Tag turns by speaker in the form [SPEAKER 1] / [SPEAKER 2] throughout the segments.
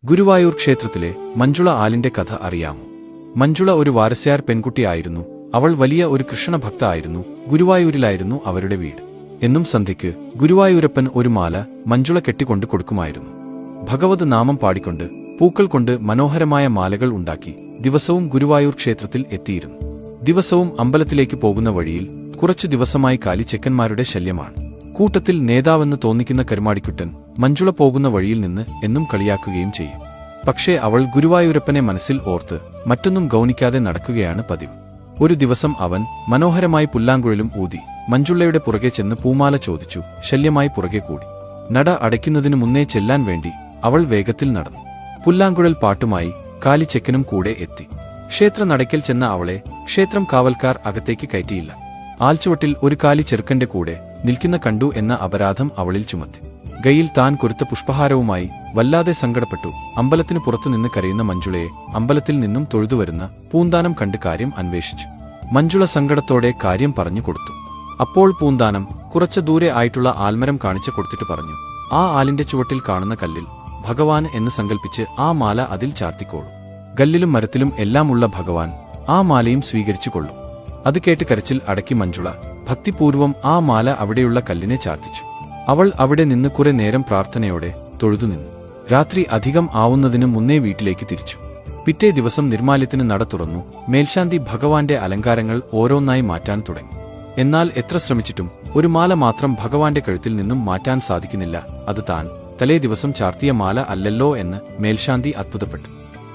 [SPEAKER 1] ഗുരുവായൂർ ക്ഷേത്രത്തിലെ മഞ്ജുള ആലിന്റെ കഥ അറിയാമോ? മഞ്ജുള ഒരു വാരസ്യാർ പെൺകുട്ടിയായിരുന്നു. അവൾ വലിയ ഒരു കൃഷ്ണഭക്ത ആയിരുന്നു. ഗുരുവായൂരിലായിരുന്നു അവരുടെ വീട്. എന്നും സന്ധ്യയ്ക്ക് ഗുരുവായൂരപ്പൻ ഒരു മാല മഞ്ജുള കെട്ടിക്കൊണ്ട് കൊടുക്കുമായിരുന്നു. ഭഗവത് നാമം പാടിക്കൊണ്ട് പൂക്കൾ കൊണ്ട് മനോഹരമായ മാലകൾ ഉണ്ടാക്കി ദിവസവും ഗുരുവായൂർ ക്ഷേത്രത്തിൽ എത്തിയിരുന്നു. ദിവസവും അമ്പലത്തിലേക്ക് പോകുന്ന വഴിയിൽ കുറച്ചു ദിവസമായി കാലി ചെക്കന്മാരുടെ ശല്യമാണ്. കൂട്ടത്തിൽ നേതാവെന്ന് തോന്നിക്കുന്ന കരുമാടിക്കുട്ടൻ മഞ്ജുള പോകുന്ന വഴിയിൽ നിന്ന് എന്നും കളിയാക്കുകയും ചെയ്യും. പക്ഷേ അവൾ ഗുരുവായൂരപ്പനെ മനസ്സിൽ ഓർത്ത് മറ്റൊന്നും ഗൗനിക്കാതെ നടക്കുകയാണ് പതിവ്. ഒരു ദിവസം അവൻ മനോഹരമായി പുല്ലാങ്കുഴലും ഊതി മഞ്ജുളയുടെ പുറകെ ചെന്ന് പൂമാല ചോദിച്ചു. ശല്യമായി പുറകെ കൂടി. നട അടയ്ക്കുന്നതിനു മുന്നേ ചെല്ലാൻ വേണ്ടി അവൾ വേഗത്തിൽ നടന്നു. പുല്ലാങ്കുഴൽ പാട്ടുമായി കാലി ചെക്കനും കൂടെ എത്തി. ക്ഷേത്ര നടയ്ക്കൽ ചെന്ന അവളെ ക്ഷേത്രം കാവൽക്കാർ അകത്തേക്ക് കയറ്റിയില്ല. ആൽച്ചുവട്ടിൽ ഒരു കാലി ചെറുക്കന്റെ കൂടെ നിൽക്കുന്ന കണ്ടു എന്ന അപരാധം അവളിൽ ചുമത്തി. ഗയിൽ താൻ കൊരുത്ത പുഷ്പഹാരവുമായി വല്ലാതെ സങ്കടപ്പെട്ടു. അമ്പലത്തിനു പുറത്തുനിന്ന് കരയുന്ന മഞ്ജുളയെ അമ്പലത്തിൽ നിന്നും തൊഴുതുവരുന്ന പൂന്താനം കണ്ട് കാര്യം അന്വേഷിച്ചു. മഞ്ജുള സങ്കടത്തോടെ കാര്യം പറഞ്ഞു കൊടുത്തു. അപ്പോൾ പൂന്താനം കുറച്ചു ദൂരെ ആയിട്ടുള്ള ആൽമരം കാണിച്ചു കൊടുത്തിട്ട് പറഞ്ഞു, ആ ആലിന്റെ ചുവട്ടിൽ കാണുന്ന കല്ലിൽ ഭഗവാൻ എന്ന് സങ്കൽപ്പിച്ച് ആ മാല അതിൽ ചാർത്തിക്കോളൂ. കല്ലിലും മരത്തിലും എല്ലാമുള്ള ഭഗവാൻ ആ മാലയും സ്വീകരിച്ചു കൊള്ളും. അത് കേട്ട് കരച്ചിൽ അടക്കി മഞ്ജുള ഭക്തിപൂർവം ആ മാല അവിടെയുള്ള കല്ലിനെ ചാർത്തിച്ചു. അവൾ അവിടെ നിന്ന് കുറെ നേരം പ്രാർത്ഥനയോടെ തൊഴുതുനിന്നു. രാത്രി അധികം ആവുന്നതിന് മുന്നേ വീട്ടിലേക്ക് തിരിച്ചു. പിറ്റേ ദിവസം നിർമ്മാല്യത്തിന് നട തുറന്നു. മേൽശാന്തി ഭഗവാന്റെ അലങ്കാരങ്ങൾ ഓരോന്നായി മാറ്റാൻ തുടങ്ങി. എന്നാൽ എത്ര ശ്രമിച്ചിട്ടും ഒരു മാല മാത്രം ഭഗവാന്റെ കഴുത്തിൽ നിന്നും മാറ്റാൻ സാധിക്കുന്നില്ല. അത് താൻ തലേ ദിവസം ചാർത്തിയ മാല അല്ലല്ലോ എന്ന് മേൽശാന്തി അത്ഭുതപ്പെട്ടു.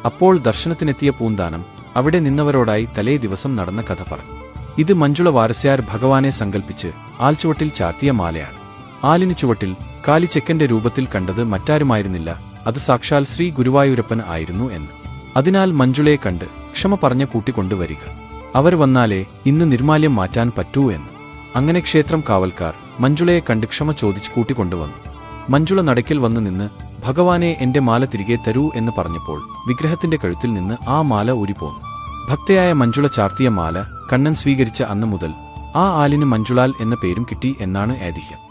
[SPEAKER 1] അപ്പോൾ ദർശനത്തിനെത്തിയ പൂന്താനം അവിടെ നിന്നവരോടായി തലേ ദിവസം നടന്ന കഥ പറഞ്ഞു. ഇത് മഞ്ജുള വാരസ്യാർ ഭഗവാനെ സങ്കൽപ്പിച്ച് ആൽച്ചുവട്ടിൽ ചാർത്തിയ മാലയാണ്. ആലിനു ചുവട്ടിൽ കാലിച്ചെക്കന്റെ രൂപത്തിൽ കണ്ടത് മറ്റാരുമായിരുന്നില്ല, അത് സാക്ഷാൽ ശ്രീ ഗുരുവായൂരപ്പൻ ആയിരുന്നു എന്ന്. അതിനാൽ മഞ്ജുളയെ കണ്ട് ക്ഷമ പറഞ്ഞ കൂട്ടിക്കൊണ്ടുവരിക. അവർ വന്നാലേ ഇന്ന് നിർമ്മാല്യം മാറ്റാൻ പറ്റൂ എന്ന്. അങ്ങനെ ക്ഷേത്രം കാവൽക്കാർ മഞ്ജുളയെ കണ്ട് ക്ഷമ ചോദിച്ച് കൂട്ടിക്കൊണ്ടുവന്നു. മഞ്ജുള നടയ്ക്കൽ വന്നു നിന്ന് ഭഗവാനെ എന്റെ മാല തിരികെ തരൂ എന്ന് പറഞ്ഞപ്പോൾ വിഗ്രഹത്തിന്റെ കഴുത്തിൽ നിന്ന് ആ മാല ഊരിപ്പോന്നു. ഭക്തയായ മഞ്ജുള ചാർത്തിയ മാല കണ്ണൻ സ്വീകരിച്ച അന്നു മുതൽ ആ ആലിന് മഞ്ജുളാൽ എന്ന പേരും കിട്ടി എന്നാണ് ഐതിഹ്യം.